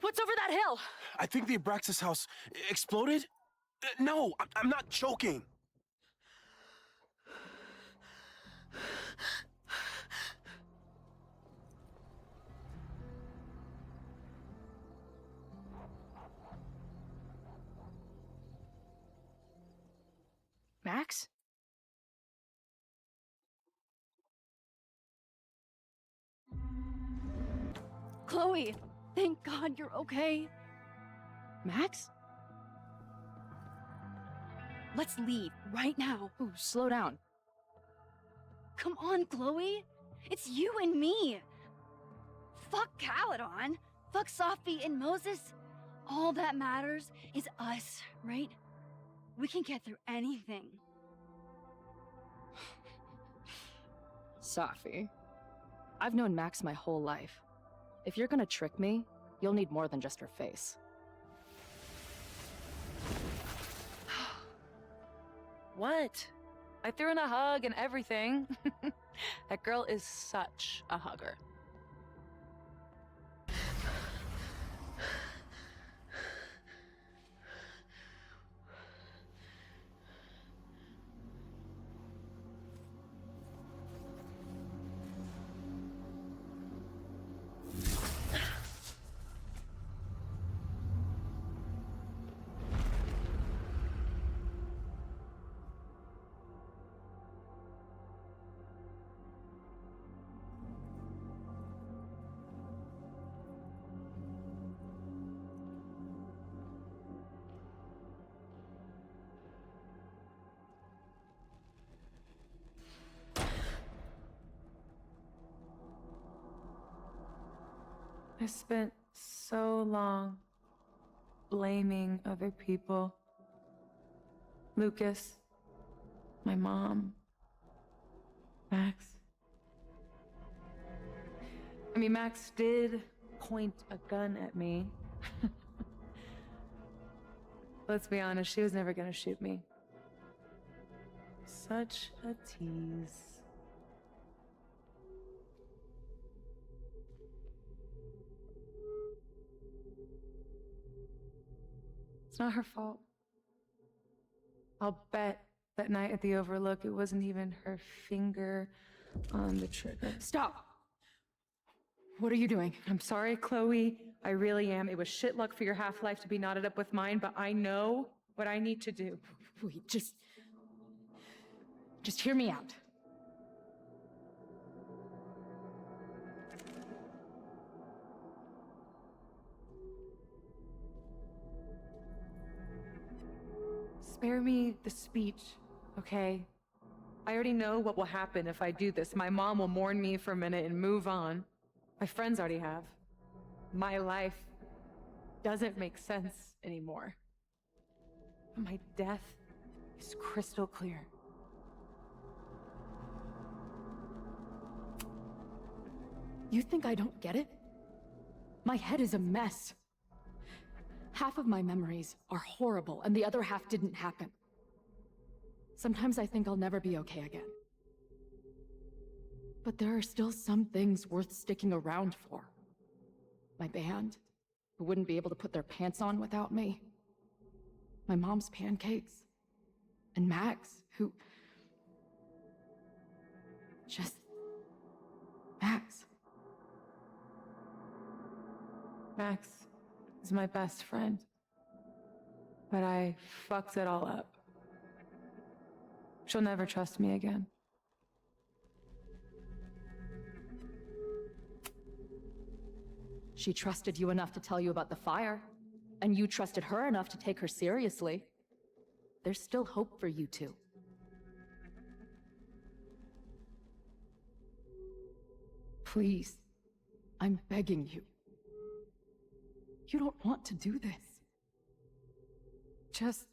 What's over that hill? I think the Abraxas house exploded? No, I'm not joking. Max? Chloe, thank God you're okay. Max? Let's leave right now. Ooh, slow down. Come on, Chloe. It's you and me. Fuck Caledon. Fuck Sophie and Moses. All that matters is us, right? We can get through anything. Safi. I've known Max my whole life. If you're gonna trick me, you'll need more than just her face. What? I threw in a hug and everything. That girl is such a hugger. I spent so long blaming other people. Lucas, my mom, Max. I mean, Max did point a gun at me. Let's be honest, she was never gonna shoot me. Such a tease. It's not her fault. I'll bet that night at the Overlook, it wasn't even her finger on the trigger. Stop! What are you doing? I'm sorry, Chloe. I really am. It was shit luck for your half-life to be knotted up with mine, but I know what I need to do. Wait, just hear me out. Spare me the speech, okay? I already know what will happen if I do this. My mom will mourn me for a minute and move on. My friends already have. My life doesn't make sense anymore. But my death is crystal clear. You think I don't get it? My head is a mess. Half of my memories are horrible, and the other half didn't happen. Sometimes I think I'll never be okay again. But there are still some things worth sticking around for. My band, who wouldn't be able to put their pants on without me. My mom's pancakes. And Max, who... just... Max. Max is my best friend. But I fucked it all up. She'll never trust me again. She trusted you enough to tell you about the fire, and you trusted her enough to take her seriously. There's still hope for you two. Please, I'm begging you. You don't want to do this. Just...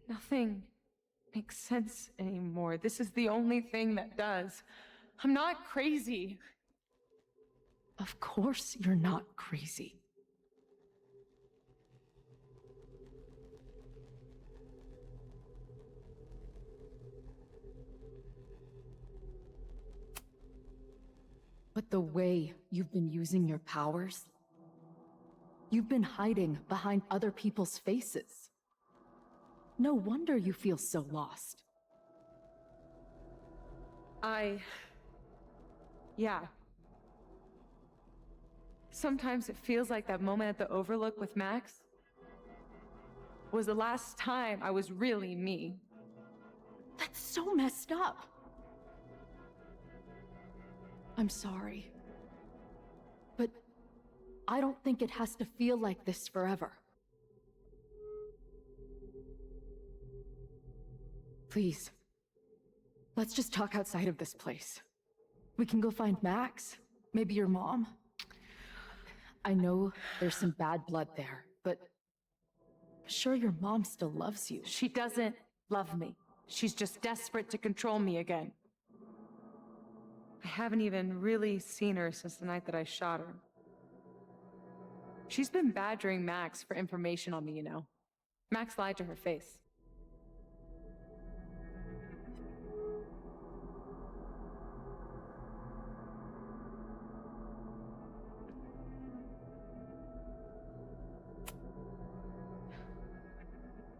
nothing makes sense anymore. This is the only thing that does. I'm not crazy. Of course you're not crazy. But the way you've been using your powers, you've been hiding behind other people's faces. No wonder you feel so lost. Yeah. Sometimes it feels like that moment at the Overlook with Max was the last time I was really me. That's so messed up. I'm sorry. But I don't think it has to feel like this forever. Please, let's just talk outside of this place. We can go find Max, maybe your mom. I know there's some bad blood there, but I'm sure your mom still loves you. She doesn't love me. She's just desperate to control me again. I haven't even really seen her since the night that I shot her. She's been badgering Max for information on me, you know. Max lied to her face.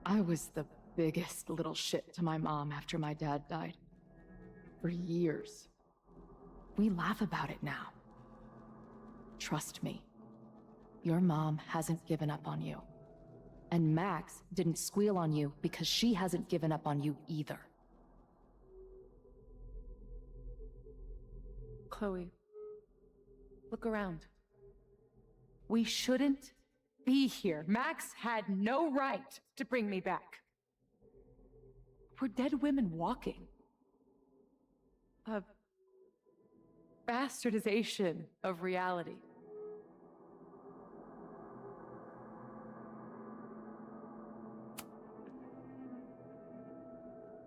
I was the biggest little shit to my mom after my dad died. For years. We laugh about it now. Trust me. Your mom hasn't given up on you. And Max didn't squeal on you because she hasn't given up on you either. Chloe, look around. We shouldn't be here. Max had no right to bring me back. We're dead women walking. A bastardization of reality.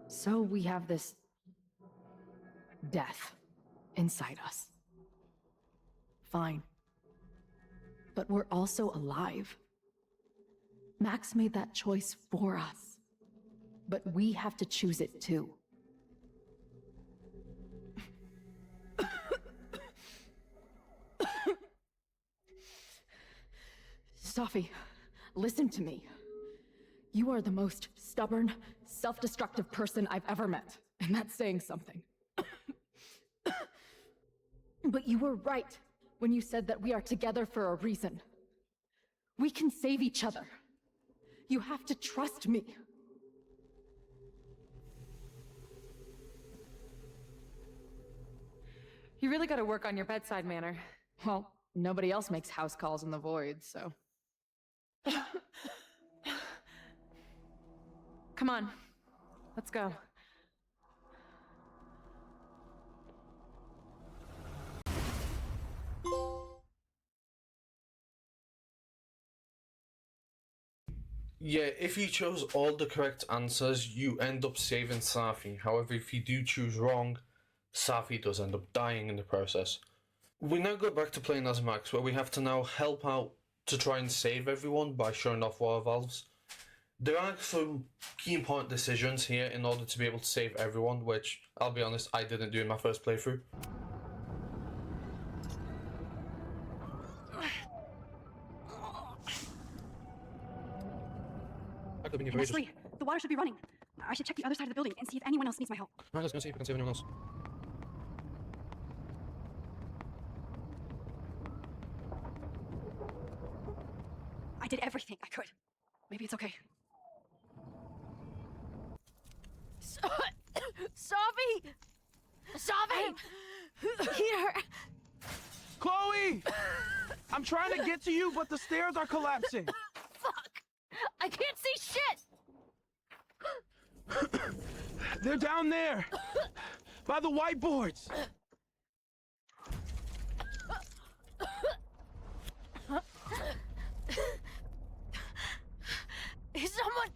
So we have this death inside us. Fine. But we're also alive. Max made that choice for us. But we have to choose it too. Safi, listen to me. You are the most stubborn, self-destructive person I've ever met, and that's saying something. But you were right when you said that we are together for a reason. We can save each other. You have to trust me. You really gotta work on your bedside manner. Well, nobody else makes house calls in the void, so... Come on, let's go. Yeah, if you chose all the correct answers, you end up saving Safi. However, if you do choose wrong, Safi does end up dying in the process. We now go back to playing as Max, where we have to now help out to try and save everyone by showing off water valves. There are some key important decisions here in order to be able to save everyone, which, I'll be honest, I didn't do in my first playthrough. Leslie, the water should be running. I should check the other side of the building and see if anyone else needs my help. Right, let's go see if we can save anyone else. I did everything I could. Maybe it's okay. Safi! Safi! Here! Chloe! I'm trying to get to you, but the stairs are collapsing. Fuck! I can't see shit! They're down there! By the whiteboards! Is someone...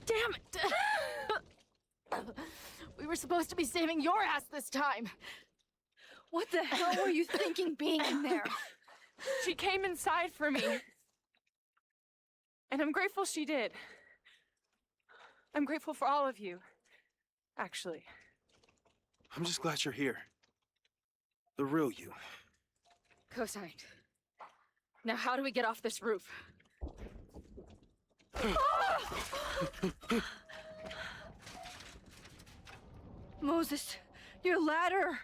Damn it! We were supposed to be saving your ass this time. What the hell were you thinking being in there? She came inside for me. And I'm grateful she did. I'm grateful for all of you, actually. I'm just glad you're here. The real you. Co-signed. Now how do we get off this roof? Moses, your ladder!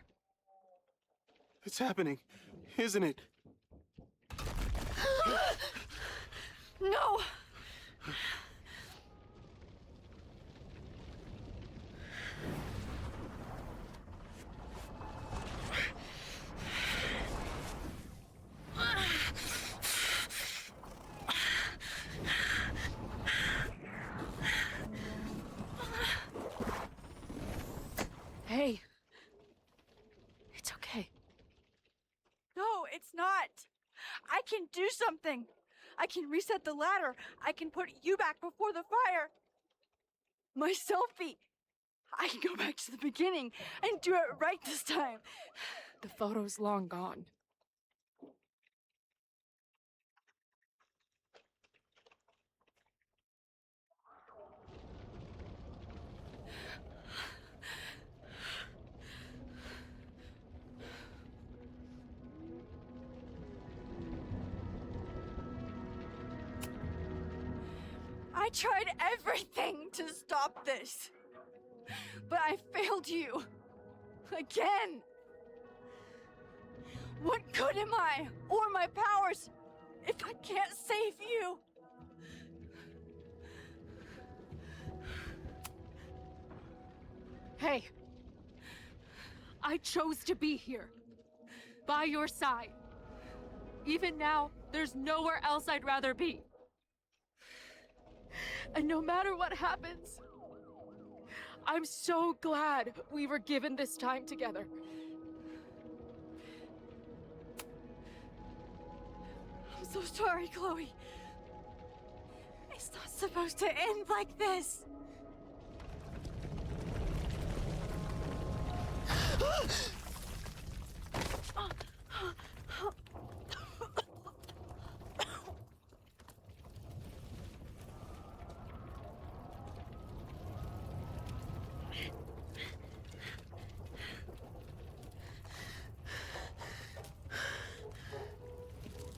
It's happening, isn't it? No! Hey. It's okay. No, it's not. I can do something. I can reset the ladder. I can put you back before the fire. My selfie. I can go back to the beginning and do it right this time. The photo's long gone. I tried everything to stop this. But I failed you. Again. What good am I, or my powers, if I can't save you? Hey. I chose to be here, by your side. Even now, there's nowhere else I'd rather be. And no matter what happens, I'm so glad we were given this time together. I'm so sorry, Chloe. It's not supposed to end like this.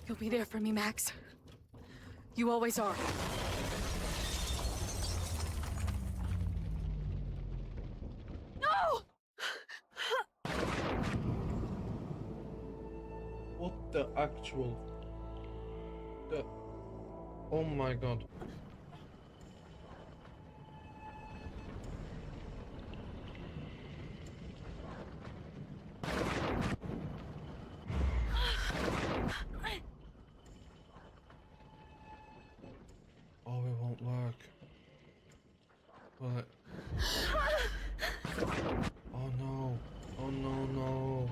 You'll be there for me, Max. You always are. No! What the actual... Oh my god. Oh, it won't work. Will it? Oh no. Oh no, no.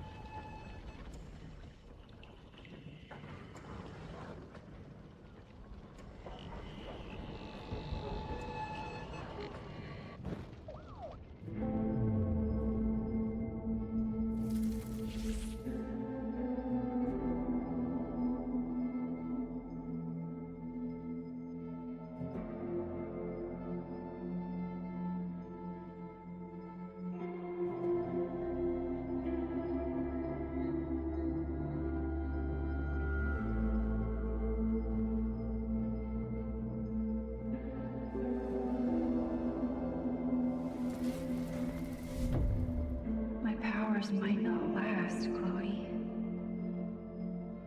My powers might not last, Chloe.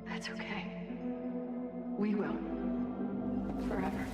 That's okay. We will. Forever.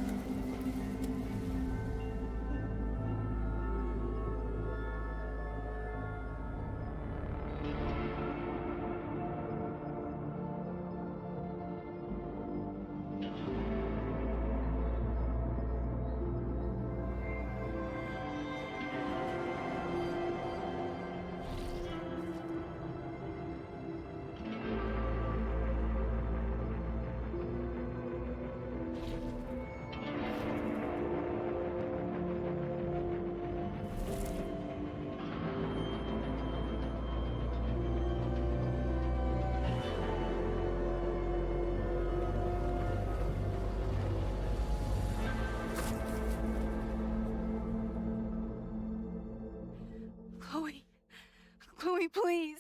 Chloe. Chloe, please.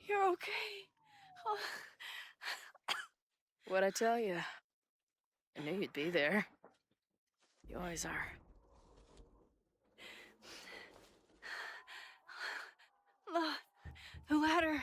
You're okay. What'd I tell you? I knew you'd be there. You always are. The ladder.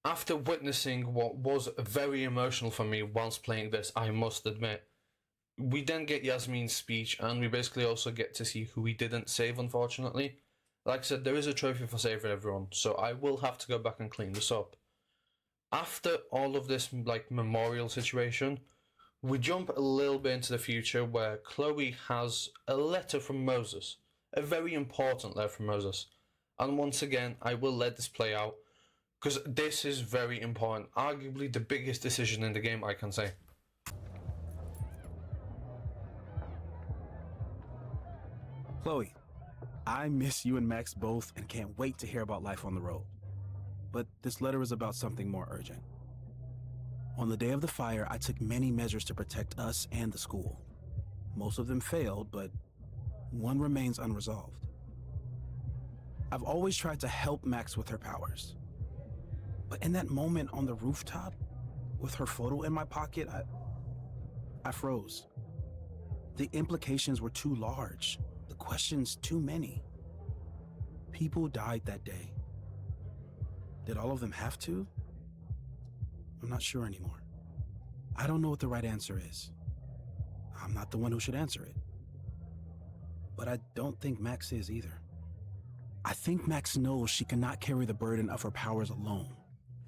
After witnessing what was very emotional for me whilst playing this, I must admit, we then get Yasmin's speech, and we basically also get to see who we didn't save, unfortunately. Like I said, there is a trophy for saving everyone, so I will have to go back and clean this up. After all of this, like, memorial situation, we jump a little bit into the future where Chloe has a letter from Moses. A very important letter from Moses. And once again, I will let this play out, because this is very important. Arguably the biggest decision in the game, I can say. Chloe, I miss you and Max both and can't wait to hear about life on the road. But this letter is about something more urgent. On the day of the fire, I took many measures to protect us and the school. Most of them failed, but one remains unresolved. I've always tried to help Max with her powers. But in that moment on the rooftop, with her photo in my pocket, I froze. The implications were too large, the questions too many. People died that day. Did all of them have to? I'm not sure anymore. I don't know what the right answer is. I'm not the one who should answer it. But I don't think Max is either. I think Max knows she cannot carry the burden of her powers alone,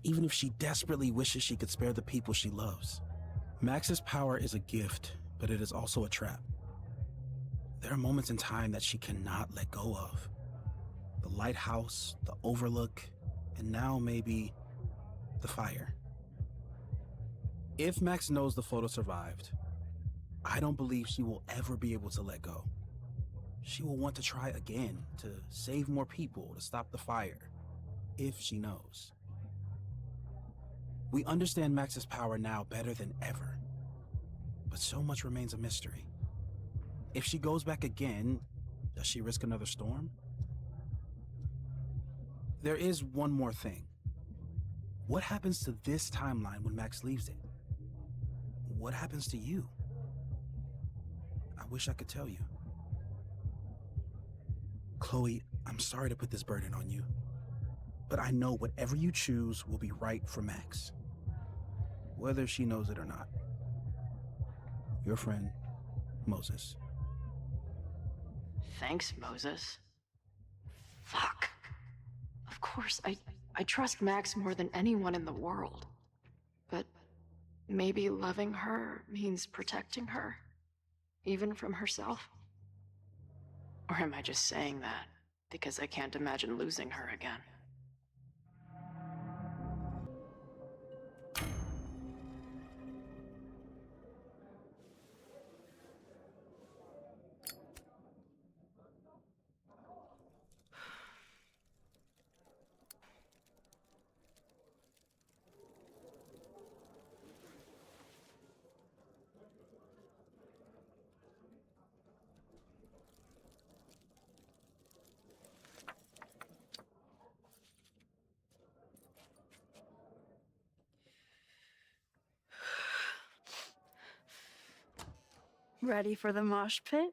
even if she desperately wishes she could spare the people she loves. Max's power is a gift, but it is also a trap. There are moments in time that she cannot let go of. The lighthouse, the overlook, and now maybe the fire. If Max knows the photo survived, I don't believe she will ever be able to let go. She will want to try again, to save more people, to stop the fire, if she knows. We understand Max's power now better than ever, but so much remains a mystery. If she goes back again, does she risk another storm? There is one more thing. What happens to this timeline when Max leaves it? What happens to you? I wish I could tell you. Chloe, I'm sorry to put this burden on you, but I know whatever you choose will be right for Max, whether she knows it or not. Your friend, Moses. Thanks, Moses. Fuck. Of course, I trust Max more than anyone in the world. But maybe loving her means protecting her, even from herself? Or am I just saying that because I can't imagine losing her again? Ready for the mosh pit?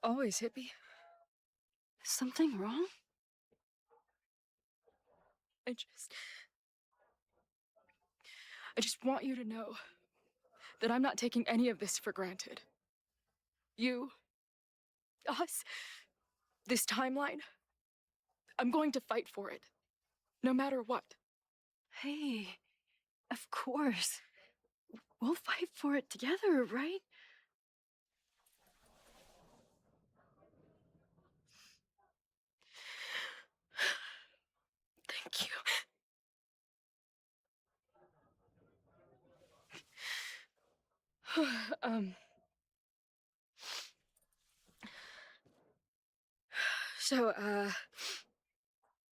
Always, hippie. Something wrong? I just want you to know that I'm not taking any of this for granted. You, us, this timeline, I'm going to fight for it, no matter what. Hey, of course. We'll fight for it together, right? Thank you. So,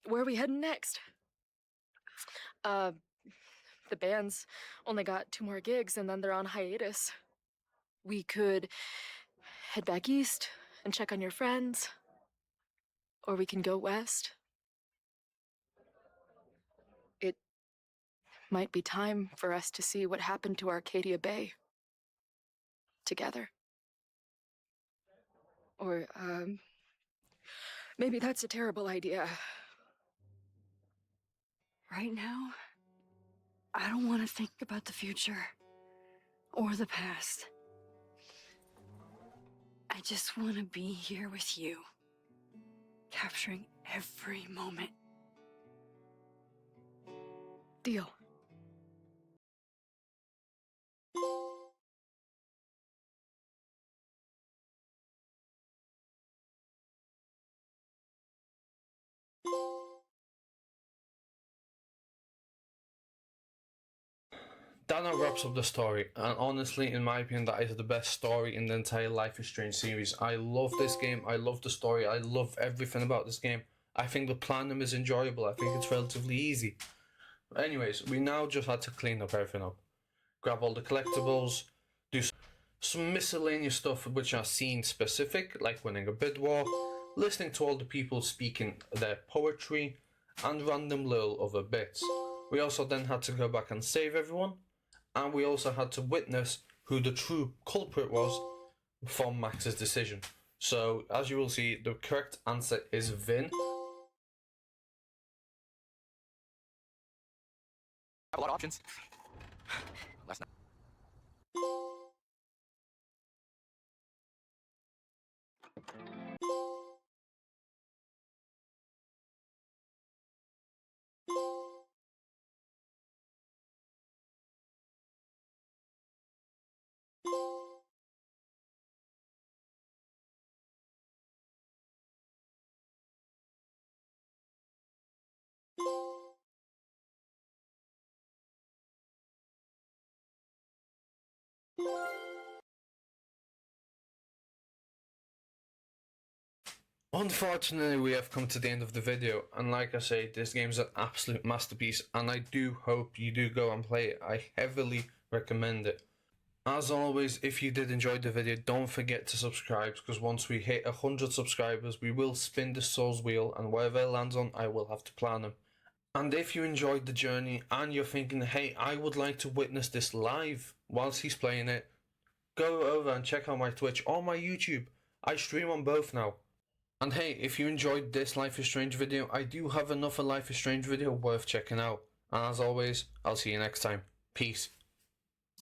where are we heading next? The band's only got 2 more gigs and then they're on hiatus. We could head back east and check on your friends, or we can go west. It might be time for us to see what happened to Arcadia Bay together. Or, maybe that's a terrible idea. Right now, I don't want to think about the future or the past. I just want to be here with you, capturing every moment. Deal. That now wraps up the story, and honestly, in my opinion, that is the best story in the entire Life is Strange series. I love this game, I love the story, I love everything about this game. I think the platinum is enjoyable, I think it's relatively easy. Anyways, we now just had to clean up everything up. Grab all the collectibles, do some miscellaneous stuff which are scene specific, like winning a bid war, listening to all the people speaking their poetry, and random little other bits. We also then had to go back and save everyone, and we also had to witness who the true culprit was from Max's decision. So, as you will see, the correct answer is Vin. A lot of options. Last night. Unfortunately, we have come to the end of the video, and like I say, this game is an absolute masterpiece, and I do hope you do go and play it. I heavily recommend it. As always, if you did enjoy the video, don't forget to subscribe, because once we hit 100 subscribers, we will spin the Souls wheel, and wherever it lands on, I will have to plan them. And if you enjoyed the journey, and you're thinking, hey, I would like to witness this live whilst he's playing it, go over and check out my Twitch or my YouTube. I stream on both now. And hey, if you enjoyed this Life is Strange video, I do have another Life is Strange video worth checking out. And as always, I'll see you next time. Peace.